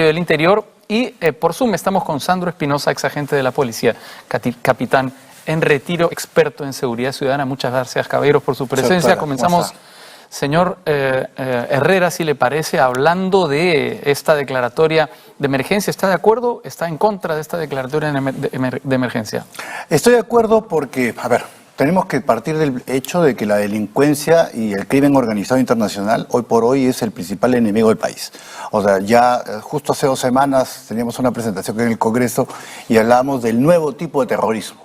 del Interior, y por Zoom estamos con Sandro Espinosa, ex agente de la policía, capitán en retiro, experto en seguridad ciudadana. Muchas gracias, caballeros, por su presencia. Comenzamos, señor Herrera, si le parece, hablando de esta declaratoria de emergencia. ¿Está de acuerdo? ¿Está en contra de esta declaratoria de emergencia? Estoy de acuerdo porque, a ver, tenemos que partir del hecho de que la delincuencia y el crimen organizado internacional hoy por hoy es el principal enemigo del país. O sea, ya justo hace 2 semanas teníamos una presentación en el Congreso y hablábamos del nuevo tipo de terrorismo,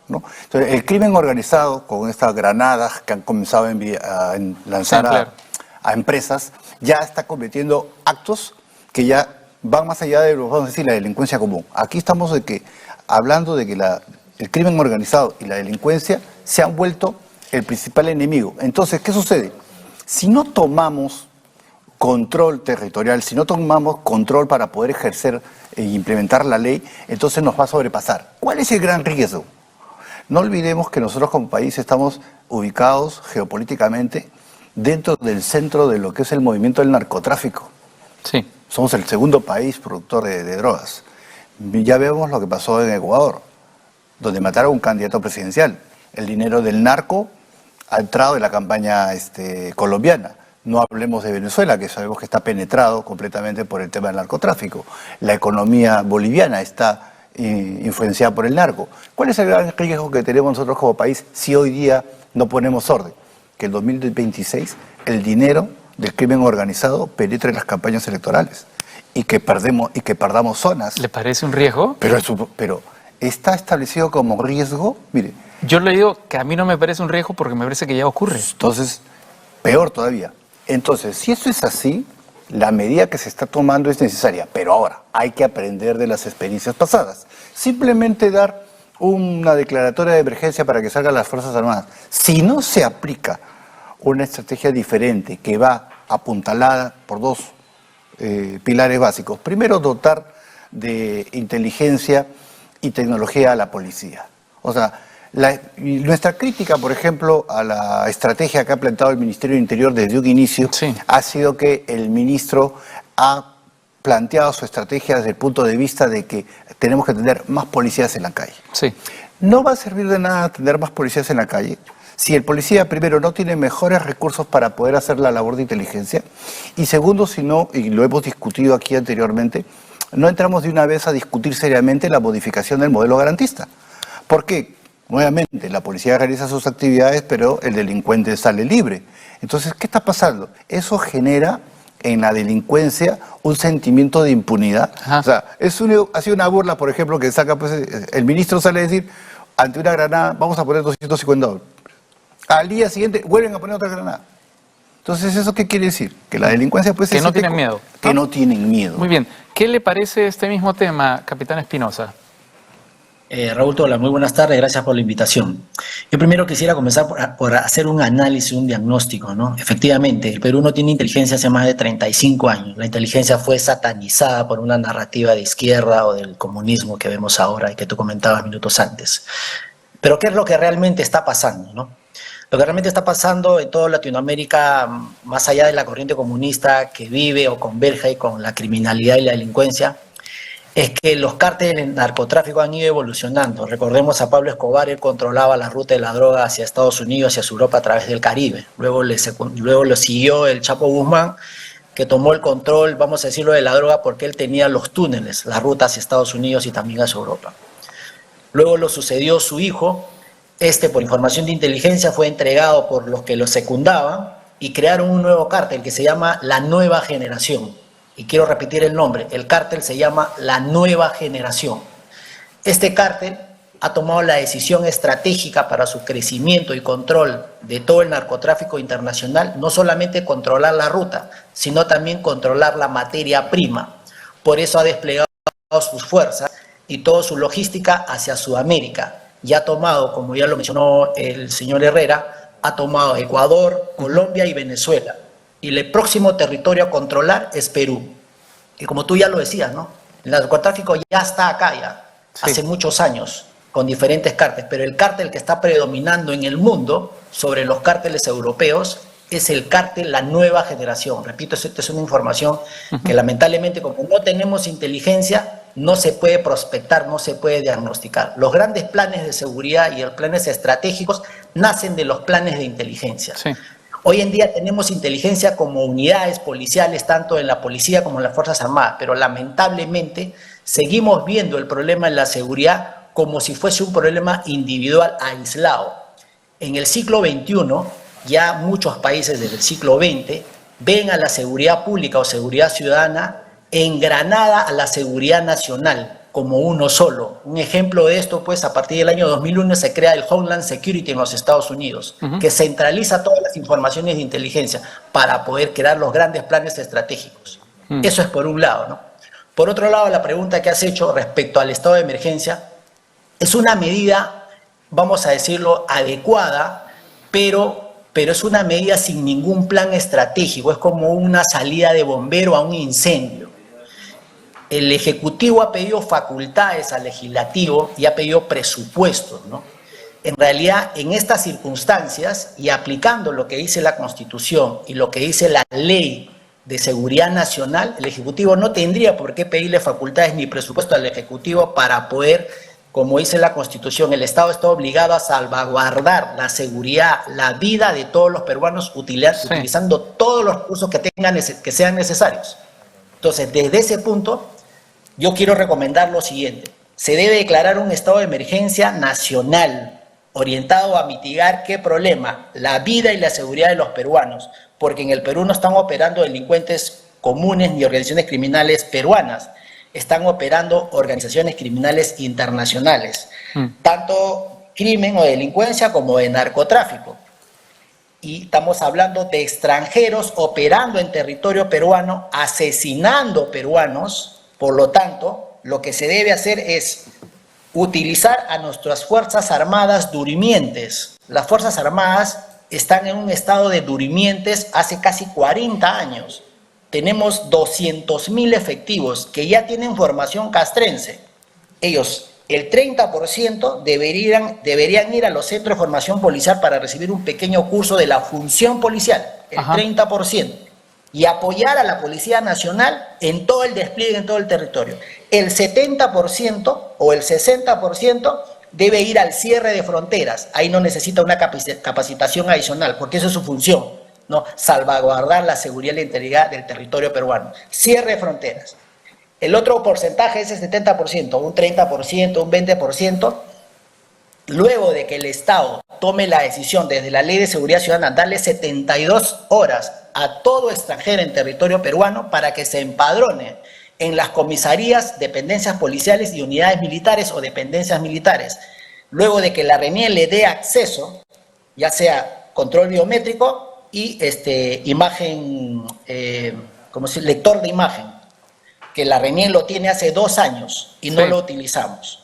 ¿no? Entonces, el crimen organizado, con estas granadas que han comenzado a lanzar a empresas, ya está cometiendo actos que ya van más allá de, vamos a decir, la delincuencia común. Aquí estamos hablando de que el crimen organizado y la delincuencia se han vuelto el principal enemigo. Entonces, ¿qué sucede? Si no tomamos control territorial, si no tomamos control para poder ejercer e implementar la ley, entonces nos va a sobrepasar. ¿Cuál es el gran riesgo? No olvidemos que nosotros como país estamos ubicados geopolíticamente dentro del centro de lo que es el movimiento del narcotráfico. Sí. Somos el segundo país productor de drogas. Ya vemos lo que pasó en Ecuador, donde mataron a un candidato presidencial. El dinero del narco ha entrado en la campaña colombiana. No hablemos de Venezuela, que sabemos que está penetrado completamente por el tema del narcotráfico. La economía boliviana está influenciada por el narco. ¿Cuál es el gran riesgo que tenemos nosotros como país si hoy día no ponemos orden? Que en 2026 el dinero del crimen organizado penetre en las campañas electorales y que perdamos zonas. ¿Le parece un riesgo? Pero está establecido como riesgo, mire. Yo le digo que a mí no me parece un riesgo porque me parece que ya ocurre. Entonces, peor todavía. Entonces, si esto es así, la medida que se está tomando es necesaria, pero ahora hay que aprender de las experiencias pasadas. Simplemente dar una declaratoria de emergencia para que salgan las Fuerzas Armadas. Si no se aplica una estrategia diferente que va apuntalada por 2 pilares básicos. Primero, dotar de inteligencia y tecnología a la policía. O sea, nuestra crítica, por ejemplo, a la estrategia que ha planteado el Ministerio del Interior desde un inicio, ha sido que el ministro ha planteado su estrategia desde el punto de vista de que tenemos que tener más policías en la calle. Sí. No va a servir de nada tener más policías en la calle si el policía, primero, no tiene mejores recursos para poder hacer la labor de inteligencia, y segundo, si no, y lo hemos discutido aquí anteriormente, no entramos de una vez a discutir seriamente la modificación del modelo garantista. ¿Por qué? Nuevamente, la policía realiza sus actividades, pero el delincuente sale libre. Entonces, ¿qué está pasando? Eso genera en la delincuencia un sentimiento de impunidad. Ajá. O sea, ha sido una burla, por ejemplo, que saca, pues, el ministro sale a decir, ante una granada, vamos a poner 250 dólares. Al día siguiente, vuelven a poner otra granada. Entonces, ¿eso qué quiere decir? Que la delincuencia, pues, que no tienen miedo. Que no tienen miedo. Muy bien. ¿Qué le parece este mismo tema, capitán Espinosa? Raúl Tola, muy buenas tardes, gracias por la invitación. Yo primero quisiera comenzar por hacer un análisis, un diagnóstico, ¿no? Efectivamente, el Perú no tiene inteligencia hace más de 35 años. La inteligencia fue satanizada por una narrativa de izquierda o del comunismo que vemos ahora y que tú comentabas minutos antes. Pero ¿qué es lo que realmente está pasando, no? Lo que realmente está pasando en toda Latinoamérica, más allá de la corriente comunista que vive o converge con la criminalidad y la delincuencia, es que los cárteles del narcotráfico han ido evolucionando. Recordemos a Pablo Escobar, él controlaba la ruta de la droga hacia Estados Unidos, hacia Europa a través del Caribe. Luego lo siguió el Chapo Guzmán, que tomó el control, vamos a decirlo, de la droga porque él tenía los túneles, la ruta hacia Estados Unidos y también hacia Europa. Luego lo sucedió su hijo. Por información de inteligencia, fue entregado por los que lo secundaban y crearon un nuevo cártel que se llama La Nueva Generación. Y quiero repetir el nombre, el cártel se llama La Nueva Generación. Este cártel ha tomado la decisión estratégica para su crecimiento y control de todo el narcotráfico internacional, no solamente controlar la ruta, sino también controlar la materia prima. Por eso ha desplegado sus fuerzas y toda su logística hacia Sudamérica. Ya ha tomado, como ya lo mencionó el señor Herrera, ha tomado Ecuador, Colombia y Venezuela. Y el próximo territorio a controlar es Perú. Y como tú ya lo decías, ¿no? El narcotráfico ya está acá ya, hace muchos años, con diferentes cárteles. Pero el cártel que está predominando en el mundo sobre los cárteles europeos es el cártel La Nueva Generación. Repito, esta es una información que lamentablemente, como no tenemos inteligencia, no se puede prospectar, no se puede diagnosticar. Los grandes planes de seguridad y los planes estratégicos nacen de los planes de inteligencia. Sí. Hoy en día tenemos inteligencia como unidades policiales, tanto en la policía como en las Fuerzas Armadas, pero lamentablemente seguimos viendo el problema de la seguridad como si fuese un problema individual aislado. En el siglo XXI, ya muchos países desde el siglo XX ven a la seguridad pública o seguridad ciudadana engranada a la seguridad nacional como uno solo. Un ejemplo de esto, pues, a partir del año 2001 se crea el Homeland Security en los Estados Unidos, que centraliza todas las informaciones de inteligencia para poder crear los grandes planes estratégicos. Eso es por un lado, ¿no? Por otro lado, la pregunta que has hecho respecto al estado de emergencia es una medida, vamos a decirlo, adecuada, pero es una medida sin ningún plan estratégico, es como una salida de bombero a un incendio. El Ejecutivo ha pedido facultades al Legislativo y ha pedido presupuestos, ¿no? En realidad, en estas circunstancias y aplicando lo que dice la Constitución y lo que dice la Ley de Seguridad Nacional, el Ejecutivo no tendría por qué pedirle facultades ni presupuesto al Ejecutivo para poder, como dice la Constitución, el Estado está obligado a salvaguardar la seguridad, la vida de todos los peruanos utilizando todos los recursos que sean necesarios. Entonces, desde ese punto, yo quiero recomendar lo siguiente. Se debe declarar un estado de emergencia nacional orientado a mitigar ¿qué problema? La vida y la seguridad de los peruanos, porque en el Perú no están operando delincuentes comunes ni organizaciones criminales peruanas, están operando organizaciones criminales internacionales, tanto crimen o delincuencia como de narcotráfico. Y estamos hablando de extranjeros operando en territorio peruano, asesinando peruanos. Por lo tanto, lo que se debe hacer es utilizar a nuestras Fuerzas Armadas durmientes. Las Fuerzas Armadas están en un estado de durmientes hace casi 40 años. Tenemos 200.000 efectivos que ya tienen formación castrense. Ellos, el 30% deberían ir a los centros de formación policial para recibir un pequeño curso de la función policial, el 30%. Y apoyar a la Policía Nacional en todo el despliegue, en todo el territorio. El 70% o el 60% debe ir al cierre de fronteras. Ahí no necesita una capacitación adicional, porque eso es su función, ¿no? Salvaguardar la seguridad y la integridad del territorio peruano. Cierre de fronteras. El otro porcentaje es el 70%, un 30%, un 20%. Luego de que el Estado tome la decisión desde la Ley de Seguridad Ciudadana, darle 72 horas a todo extranjero en territorio peruano para que se empadrone en las comisarías, dependencias policiales y unidades militares o dependencias militares. Luego de que la RENIE le dé acceso, ya sea control biométrico y imagen, lector de imagen, que la RENIE lo tiene hace 2 años y no lo utilizamos.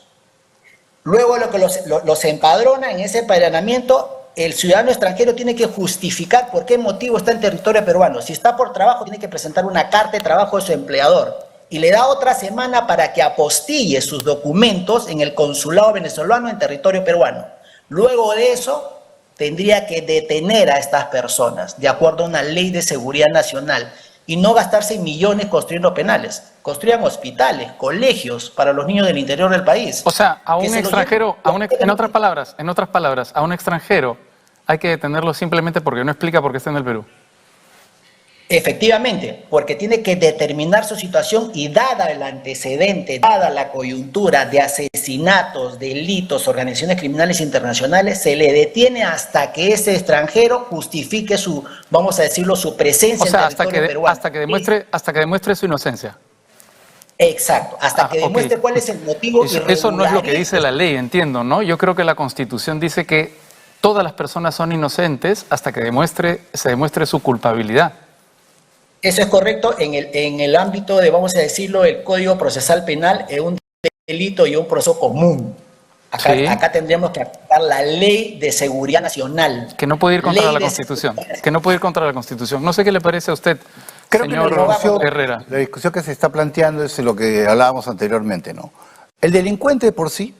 Luego lo que los empadrona en ese empadronamiento, el ciudadano extranjero tiene que justificar por qué motivo está en territorio peruano. Si está por trabajo, tiene que presentar una carta de trabajo de su empleador y le da otra semana para que apostille sus documentos en el consulado venezolano en territorio peruano. Luego de eso, tendría que detener a estas personas de acuerdo a una ley de seguridad nacional y no gastarse millones construyendo penales. Construyan hospitales, colegios para los niños del interior del país. O sea, a un extranjero, en otras palabras, a un extranjero hay que detenerlo simplemente porque no explica por qué está en el Perú. Efectivamente, porque tiene que determinar su situación y dada el antecedente, dada la coyuntura de asesinatos, delitos, organizaciones criminales internacionales, se le detiene hasta que ese extranjero justifique su, vamos a decirlo, su presencia en territorio peruano. Hasta que demuestre su inocencia. Exacto, hasta que demuestre cuál es el motivo irregular. Eso no es lo que dice la ley, entiendo, ¿no? Yo creo que la Constitución dice que todas las personas son inocentes hasta que se demuestre su culpabilidad. Eso es correcto en el ámbito de, vamos a decirlo, el Código Procesal Penal, es un delito y un proceso común. Acá tendríamos que aplicar la Ley de Seguridad Nacional. Que no puede ir contra la Constitución. Que no puede ir contra la Constitución. No sé qué le parece a usted, señor Herrera. La discusión que se está planteando es lo que hablábamos anteriormente, ¿no? El delincuente por sí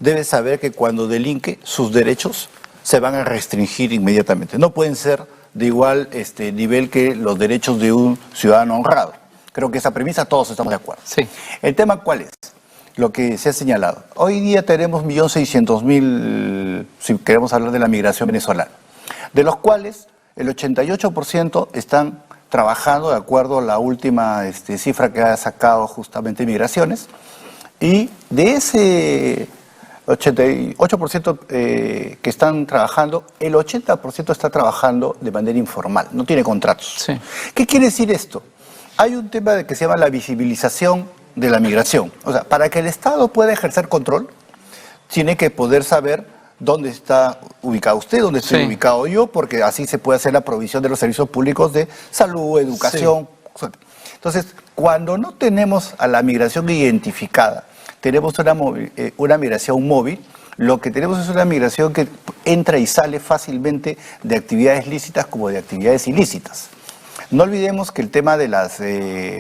debe saber que cuando delinque sus derechos se van a restringir inmediatamente. No pueden ser de igual nivel que los derechos de un ciudadano honrado. Creo que esa premisa todos estamos de acuerdo. Sí. El tema, ¿cuál es? Lo que se ha señalado. Hoy día tenemos 1.600.000, si queremos hablar de la migración venezolana, de los cuales el 88% están trabajando de acuerdo a la última cifra que ha sacado justamente Migraciones, y de ese 88% que están trabajando, el 80% está trabajando de manera informal, no tiene contratos. Sí. ¿Qué quiere decir esto? Hay un tema que se llama la visibilización de la migración. O sea, para que el Estado pueda ejercer control, tiene que poder saber dónde está ubicado usted, dónde estoy ubicado yo, porque así se puede hacer la provisión de los servicios públicos de salud, educación. Sí. Entonces, cuando no tenemos a la migración identificada, tenemos una migración móvil, lo que tenemos es una migración que entra y sale fácilmente de actividades lícitas como de actividades ilícitas. No olvidemos que el tema de las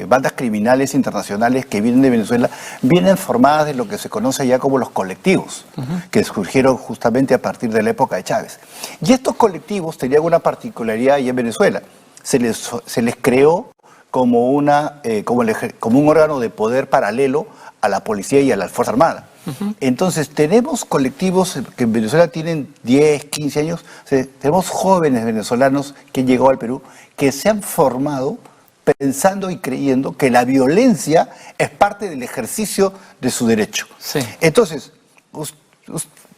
bandas criminales internacionales que vienen de Venezuela vienen formadas de lo que se conoce ya como los colectivos, que surgieron justamente a partir de la época de Chávez. Y estos colectivos tenían una particularidad ahí en Venezuela. Se les creó como un órgano de poder paralelo a la policía y a la Fuerza Armada. Entonces, tenemos colectivos que en Venezuela tienen 10, 15 años, o sea, tenemos jóvenes venezolanos que han llegado al Perú, que se han formado pensando y creyendo que la violencia es parte del ejercicio de su derecho. Sí. Entonces,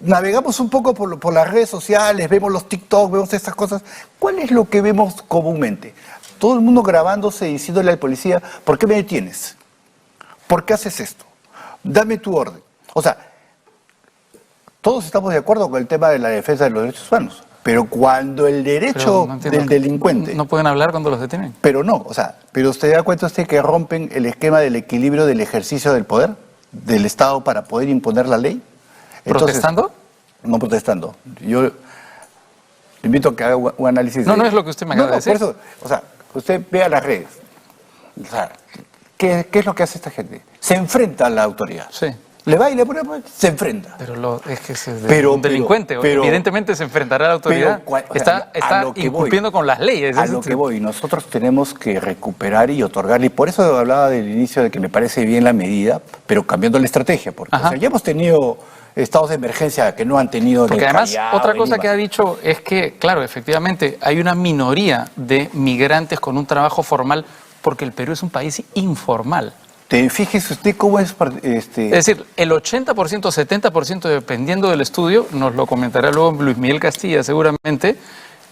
navegamos un poco por las redes sociales, vemos los TikTok, vemos estas cosas. ¿Cuál es lo que vemos comúnmente? Todo el mundo grabándose y diciéndole al policía, ¿por qué me detienes? ¿Por qué haces esto? Dame tu orden. O sea, todos estamos de acuerdo con el tema de la defensa de los derechos humanos, pero cuando el derecho del delincuente... ¿No pueden hablar cuando los detienen? Pero no, o sea, pero ¿usted da cuenta que rompen el esquema del equilibrio del ejercicio del poder del Estado para poder imponer la ley? Entonces, ¿Protestando? No protestando. Yo le invito a que haga un análisis. No, no es lo que usted me acaba de decir. Por eso, o sea, usted vea las redes. O sea, ¿qué es lo que hace esta gente? Se enfrenta a la autoridad. Sí. Le va y le pone, se enfrenta. Pero es que es un delincuente, evidentemente se enfrentará a la autoridad. Está incumpliendo con las leyes. A lo que voy, nosotros tenemos que recuperar y otorgarle, y por eso hablaba del inicio de que me parece bien la medida, pero cambiando la estrategia, porque o sea, ya hemos tenido estados de emergencia que no han tenido... Porque además, otra cosa que ha dicho es que, claro, efectivamente, hay una minoría de migrantes con un trabajo formal, porque el Perú es un país informal. Fíjese usted cómo es... Es decir, el 80%, 70%, dependiendo del estudio, nos lo comentará luego Luis Miguel Castilla seguramente,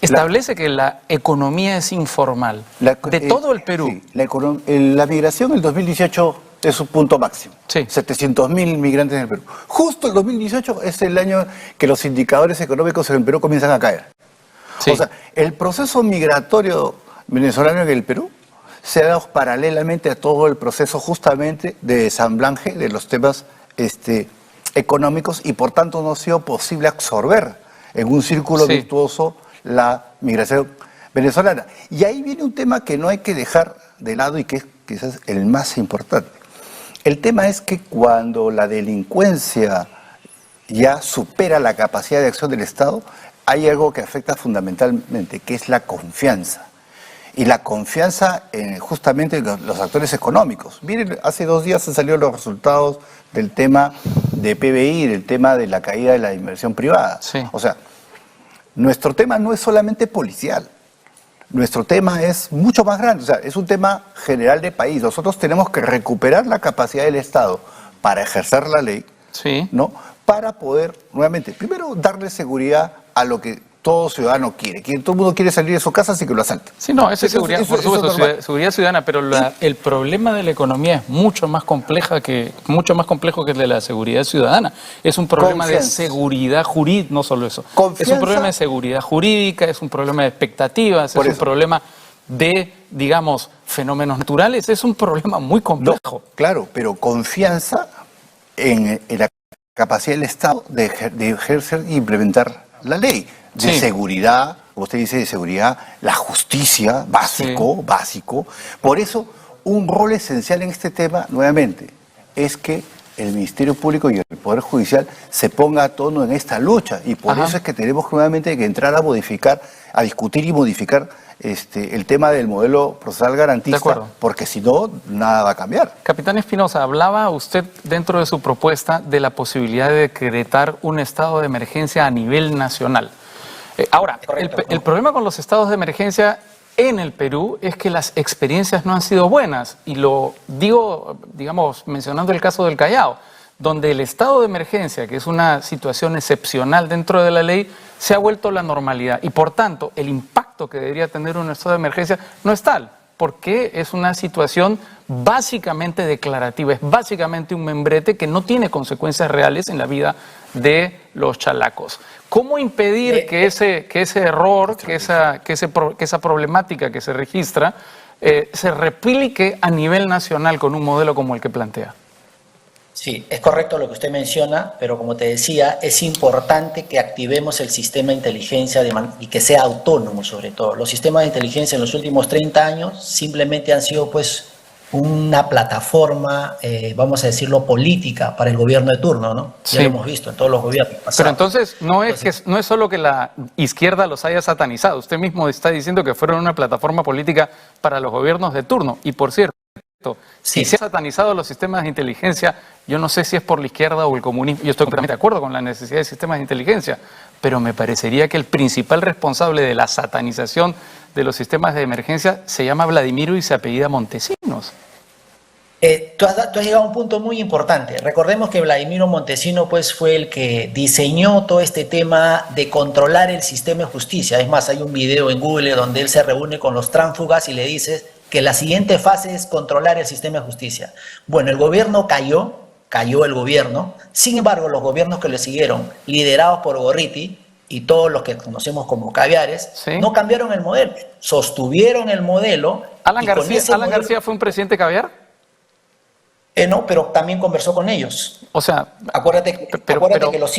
establece que la economía es informal de todo el Perú. Sí, la migración en el 2018 es su punto máximo. Sí. 700.000 migrantes en el Perú. Justo el 2018 es el año que los indicadores económicos en el Perú comienzan a caer. Sí. O sea, el proceso migratorio venezolano en el Perú se ha dado paralelamente a todo el proceso justamente de ensamblaje de los temas económicos, y por tanto no ha sido posible absorber en un círculo virtuoso la migración venezolana. Y ahí viene un tema que no hay que dejar de lado y que es quizás el más importante. El tema es que cuando la delincuencia ya supera la capacidad de acción del Estado, hay algo que afecta fundamentalmente, que es la confianza. Y la confianza justamente en los actores económicos. Miren, hace 2 días han salido los resultados del tema de PBI, del tema de la caída de la inversión privada. Sí. O sea, nuestro tema no es solamente policial. Nuestro tema es mucho más grande, o sea, es un tema general de país. Nosotros tenemos que recuperar la capacidad del Estado para ejercer la ley, ¿no? Para poder, nuevamente, primero darle seguridad a lo que todo ciudadano quiere. Todo el mundo quiere salir de su casa, así que lo asalta. Sí, no, eso es seguridad, por supuesto, seguridad ciudadana, pero el problema de la economía es mucho más complejo que el de la seguridad ciudadana. Es un problema de seguridad jurídica, no solo eso. Es un problema de seguridad jurídica, es un problema de expectativas, es un problema de, digamos, fenómenos naturales, es un problema muy complejo. No, claro, pero confianza en la capacidad del Estado de ejercer e implementar la ley. De seguridad, como usted dice, de seguridad, la justicia, básico. Por eso, un rol esencial en este tema, nuevamente, es que el Ministerio Público y el Poder Judicial se ponga a tono en esta lucha. Y por eso es que tenemos nuevamente que entrar a modificar, a discutir y modificar el tema del modelo procesal garantista, porque si no, nada va a cambiar. Capitán Espinosa, hablaba usted dentro de su propuesta de la posibilidad de decretar un estado de emergencia a nivel nacional. Ahora, el problema con los estados de emergencia en el Perú es que las experiencias no han sido buenas, y lo digo, digamos, mencionando el caso del Callao, donde el estado de emergencia, que es una situación excepcional dentro de la ley, se ha vuelto la normalidad, y por tanto el impacto que debería tener un estado de emergencia no es tal, porque es una situación básicamente declarativa, es básicamente un membrete que no tiene consecuencias reales en la vida de los chalacos. ¿Cómo impedir que ese error, que esa problemática que se registra, se replique a nivel nacional con un modelo como el que plantea? Sí, es correcto lo que usted menciona, pero como te decía, es importante que activemos el sistema de inteligencia y que sea autónomo sobre todo. Los sistemas de inteligencia en los últimos 30 años simplemente han sido pues una plataforma, vamos a decirlo, política para el gobierno de turno, ¿no? Sí. Ya lo hemos visto en todos los gobiernos pasados. Pero entonces no es solo que la izquierda los haya satanizado. Usted mismo está diciendo que fueron una plataforma política para los gobiernos de turno. Y por cierto, si se han satanizado los sistemas de inteligencia, yo no sé si es por la izquierda o el comunismo. Yo estoy completamente de acuerdo con la necesidad de sistemas de inteligencia, pero me parecería que el principal responsable de la satanización de los sistemas de emergencia se llama Vladimiro y se apellida Montesinos. Tú has llegado a un punto muy importante. Recordemos que Vladimiro Montesinos pues, fue el que diseñó todo este tema de controlar el sistema de justicia. Es más, hay un video en Google donde él se reúne con los tránsfugas y le dice que la siguiente fase es controlar el sistema de justicia. Bueno, el gobierno cayó el gobierno. Sin embargo, los gobiernos que le siguieron, liderados por Gorriti y todos los que conocemos como caviares, ¿sí?, no cambiaron el modelo, sostuvieron el modelo. ¿Alan García fue un presidente caviar? No, pero también conversó con ellos. O sea, acuérdate que los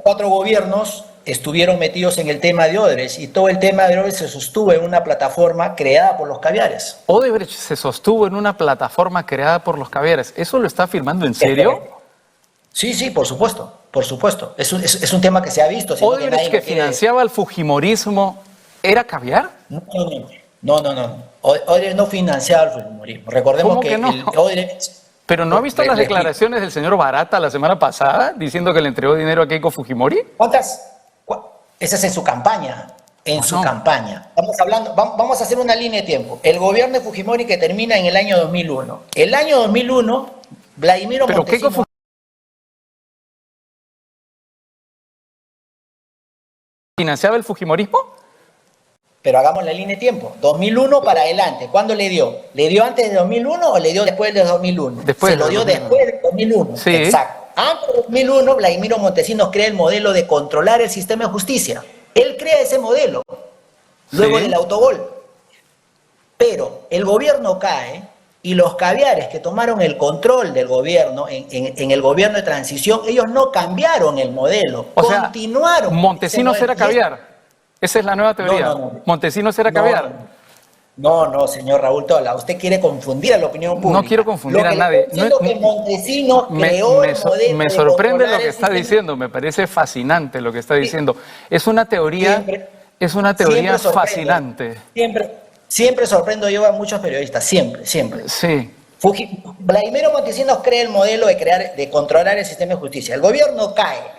4 gobiernos estuvieron metidos en el tema de Odebrecht, y todo el tema de Odebrecht se sostuvo en una plataforma creada por los caviares. Odebrecht se sostuvo en una plataforma creada por los caviares. ¿Eso lo está afirmando en serio? Sí, por supuesto, por supuesto. Es un tema que se ha visto. ¿Odebrecht, que financiaba el fujimorismo, era caviar? No. Odebrecht no financiaba el fujimorismo. Recordemos que no? Odebrecht... ¿Pero no ha visto las declaraciones del señor Barata la semana pasada diciendo que le entregó dinero a Keiko Fujimori? Esa es en su campaña. Campaña. Vamos a hacer una línea de tiempo. El gobierno de Fujimori que termina en el año 2001. El año 2001, Vladimiro Montesinos... Keiko ¿financiaba el fujimorismo? Pero hagamos la línea de tiempo. 2001 para adelante. ¿Cuándo le dio? ¿Le dio antes de 2001 o le dio después de 2001? Después. Se lo dio después de 2001. Sí. Exacto. Antes de 2001, Vladimiro Montesinos crea el modelo de controlar el sistema de justicia. Él crea ese modelo. Luego del autogol. Pero el gobierno cae y los caviares que tomaron el control del gobierno, en el gobierno de transición, ellos no cambiaron el modelo. Continuaron. Montesinos era caviar. Esa es la nueva teoría. No. ¿Montesinos era caviar? No, señor Raúl Tola, usted quiere confundir a la opinión pública. No quiero confundir a nadie. Que Montesinos creó el modelo. Me sorprende lo que está diciendo, me parece fascinante lo que está diciendo. Es una teoría, fascinante. Siempre sorprendo yo a muchos periodistas, siempre. Sí. Vladimiro Montesinos crea el modelo de controlar el sistema de justicia. El gobierno cae.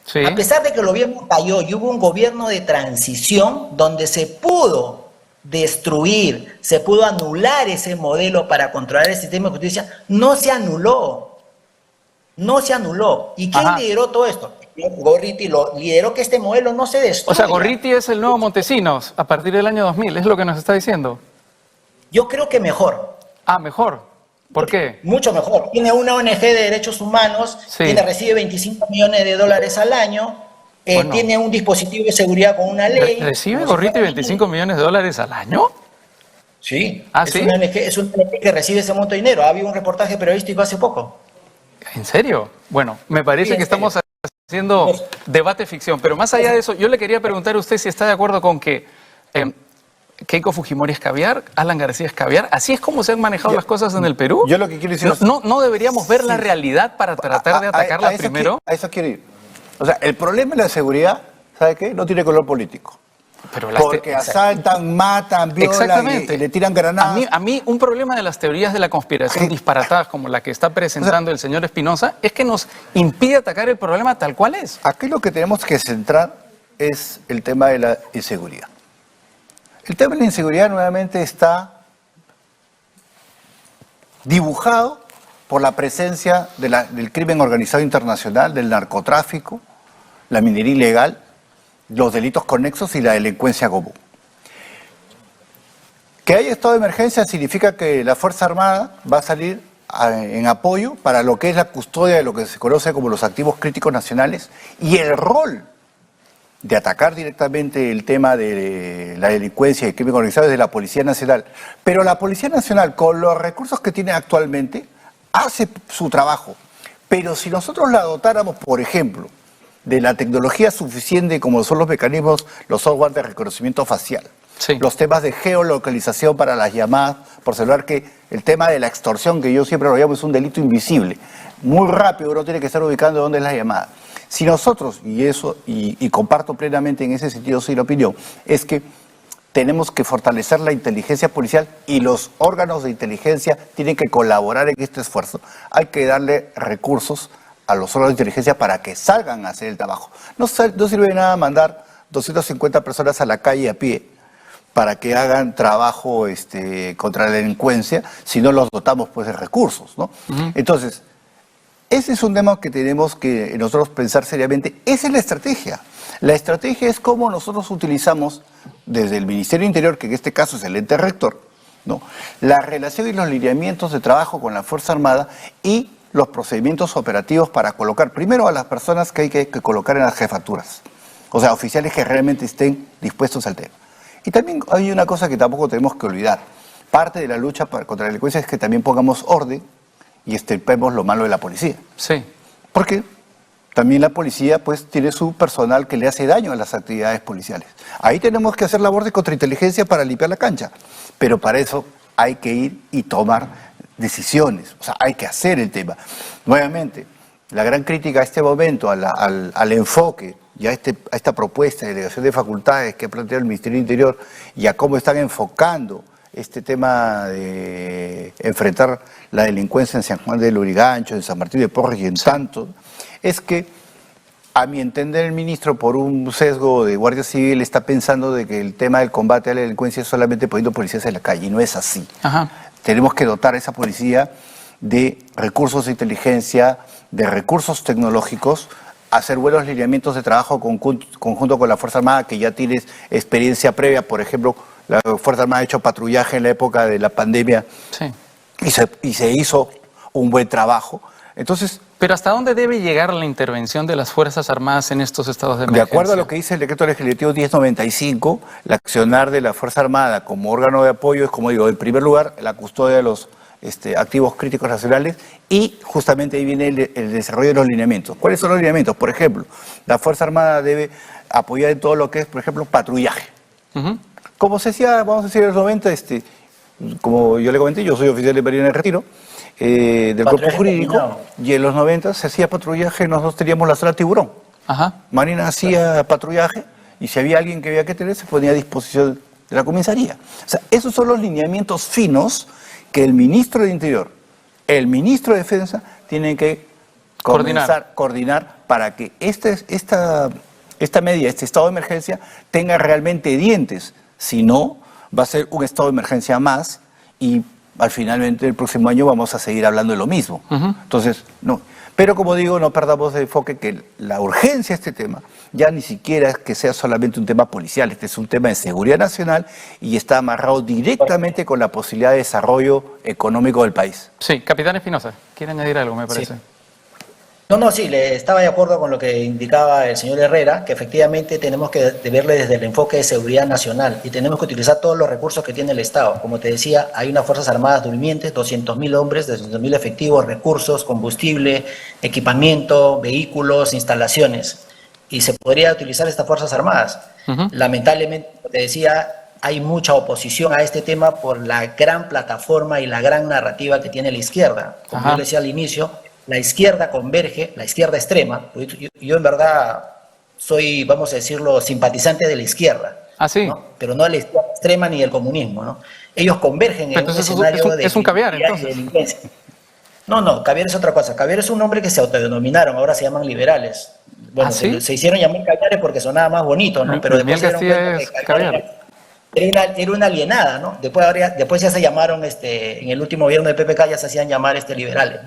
Sí. A pesar de que el gobierno cayó y hubo un gobierno de transición donde se pudo destruir, se pudo anular ese modelo para controlar el sistema de justicia, no se anuló. ¿Y quién lideró todo esto? Gorriti lo lideró, que este modelo no se destruya. O sea, Gorriti es el nuevo Montesinos a partir del año 2000, es lo que nos está diciendo. Yo creo que mejor. Mejor. ¿Por qué? Mucho mejor. Tiene una ONG de derechos humanos, recibe $25 millones al año, tiene un dispositivo de seguridad con una ley. ¿Recibe Gorriti $25 millones al año? Sí. ¿Sí? Es una ONG que recibe ese monto de dinero. Ha habido un reportaje periodístico hace poco. ¿En serio? Bueno, me parece que estamos haciendo debate ficción, pero más allá de eso, yo le quería preguntar a usted si está de acuerdo con que Keiko Fujimori es caviar, Alan García es caviar. ¿Así es como se han manejado las cosas en el Perú? Yo lo que quiero decir es... ¿No deberíamos ver la realidad para tratar de atacarla primero? A eso quiero ir. O sea, el problema de la seguridad, ¿sabe qué? No tiene color político. Pero porque asaltan, matan, violan y le tiran granadas. A mí un problema de las teorías de la conspiración disparatadas como la que está presentando el señor Espinosa es que nos impide atacar el problema tal cual es. Aquí lo que tenemos que centrar es el tema de la inseguridad. El tema de la inseguridad nuevamente está dibujado por la presencia del crimen organizado internacional, del narcotráfico, la minería ilegal, los delitos conexos y la delincuencia común. Que haya estado de emergencia significa que la Fuerza Armada va a salir en apoyo para lo que es la custodia de lo que se conoce como los activos críticos nacionales y el rol de atacar directamente el tema de la delincuencia y el crimen organizado es de la Policía Nacional. Pero la Policía Nacional, con los recursos que tiene actualmente, hace su trabajo. Pero si nosotros la dotáramos, por ejemplo, de la tecnología suficiente como son los mecanismos, los software de reconocimiento facial, los temas de geolocalización para las llamadas por celular, que el tema de la extorsión, que yo siempre lo llamo, es un delito invisible. Muy rápido uno tiene que estar ubicando dónde es la llamada. Si nosotros, y comparto plenamente en ese sentido sí la opinión, es que tenemos que fortalecer la inteligencia policial y los órganos de inteligencia tienen que colaborar en este esfuerzo. Hay que darle recursos a los órganos de inteligencia para que salgan a hacer el trabajo. No sirve de nada mandar 250 personas a la calle a pie para que hagan trabajo contra la delincuencia si no los dotamos pues de recursos, ¿no? Entonces, ese es un tema que tenemos que nosotros pensar seriamente. Esa es la estrategia. La estrategia es cómo nosotros utilizamos desde el Ministerio del Interior, que en este caso es el ente rector, ¿no?, la relación y los lineamientos de trabajo con la Fuerza Armada y los procedimientos operativos para colocar primero a las personas que hay que colocar en las jefaturas, o sea, oficiales que realmente estén dispuestos al tema. Y también hay una cosa que tampoco tenemos que olvidar. Parte de la lucha contra la delincuencia es que también pongamos orden y extirpemos lo malo de la policía. Sí. Porque también la policía pues tiene su personal que le hace daño a las actividades policiales. Ahí tenemos que hacer labor de contrainteligencia para limpiar la cancha, pero para eso hay que ir y tomar decisiones, o sea, hay que hacer el tema. Nuevamente, la gran crítica a este momento, al enfoque y a esta propuesta de delegación de facultades que ha planteado el Ministerio del Interior y a cómo están enfocando este tema de enfrentar la delincuencia en San Juan de Lurigancho, en San Martín de Porres y en tanto, es que, a mi entender, el ministro, por un sesgo de Guardia Civil, está pensando de que el tema del combate a la delincuencia es solamente poniendo policías en la calle, y no es así. Ajá. Tenemos que dotar a esa policía de recursos de inteligencia, de recursos tecnológicos, hacer buenos lineamientos de trabajo conjunto con la Fuerza Armada, que ya tiene experiencia previa. Por ejemplo, la Fuerza Armada ha hecho patrullaje en la época de la pandemia, sí, y se hizo un buen trabajo. Entonces, pero ¿hasta dónde debe llegar la intervención de las Fuerzas Armadas en estos estados de emergencia? De acuerdo a lo que dice el decreto legislativo 1095, el accionar de la Fuerza Armada como órgano de apoyo es, como digo, en primer lugar, la custodia de los activos críticos nacionales, y justamente ahí viene el desarrollo de los lineamientos. ¿Cuáles son los lineamientos? Por ejemplo, la Fuerza Armada debe apoyar en todo lo que es, por ejemplo, patrullaje. Como se decía, vamos a decir, en los 90, como yo le comenté, yo soy oficial de Marina en retiro, del cuerpo jurídico, y en los 90 se hacía patrullaje. Nosotros teníamos la sala Tiburón. Ajá. Marina hacía patrullaje y si había alguien que había que tener, se ponía a disposición de la comisaría. O sea, esos son los lineamientos finos que el ministro de Interior, el ministro de Defensa tienen que coordinar para que esta medida, este estado de emergencia, tenga realmente dientes. Si no, va a ser un estado de emergencia más y al finalmente el próximo año vamos a seguir hablando de lo mismo. Entonces, no. Pero como digo, no perdamos de enfoque que la urgencia de este tema ya ni siquiera es que sea solamente un tema policial. Este es un tema de seguridad nacional y está amarrado directamente con la posibilidad de desarrollo económico del país. Sí, capitán Espinosa, quiere añadir algo, me parece. Sí. Sí, estaba de acuerdo con lo que indicaba el señor Herrera, que efectivamente tenemos que verle desde el enfoque de seguridad nacional y tenemos que utilizar todos los recursos que tiene el Estado. Como te decía, hay unas Fuerzas Armadas durmientes, 200.000 hombres, 200.000 efectivos, recursos, combustible, equipamiento, vehículos, instalaciones, y se podría utilizar estas Fuerzas Armadas. Lamentablemente, como te decía, hay mucha oposición a este tema por la gran plataforma y la gran narrativa que tiene la izquierda. Como Ajá. yo le decía al inicio, la izquierda converge, la izquierda extrema. Yo en verdad soy, vamos a decirlo, simpatizante de la izquierda. Ah, sí. ¿no? Pero no de la izquierda extrema ni del comunismo, ¿no? Ellos convergen en un Entonces escenario de es un caviar, criminalidad y entonces. delincuencia. No, Caviar es otra cosa. Caviar es un nombre que se autodenominaron, ahora se llaman liberales. Bueno, ¿Ah, sí? se hicieron llamar caviares porque sonaba más bonito, ¿no? Pero Luis después se Miguel dieron Castilla cuenta es que caviar. era una alienada, ¿no? Después ya se llamaron, en el último gobierno de PPK ya se hacían llamar liberales.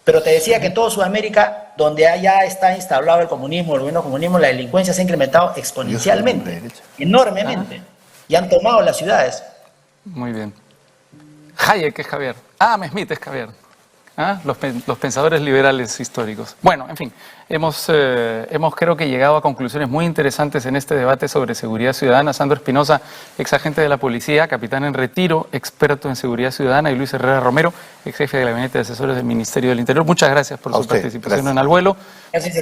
Pero te decía que en toda Sudamérica, donde ya está instalado el comunismo, el gobierno comunismo, la delincuencia se ha incrementado exponencialmente, enormemente. Y han tomado las ciudades. Muy bien. Hayek es Javier. Adam Smith es Javier. ¿Ah? Los pensadores liberales históricos. Bueno, en fin, hemos creo que llegado a conclusiones muy interesantes en este debate sobre seguridad ciudadana. Sandro Espinosa, ex agente de la policía, capitán en retiro, experto en seguridad ciudadana, y Luis Herrera Romero, ex jefe de gabinete de asesores del Ministerio del Interior. Muchas gracias por su participación en Al Vuelo.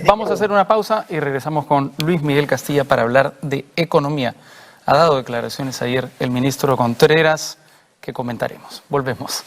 Vamos a hacer una pausa y regresamos con Luis Miguel Castilla para hablar de economía. Ha dado declaraciones ayer el ministro Contreras que comentaremos. Volvemos.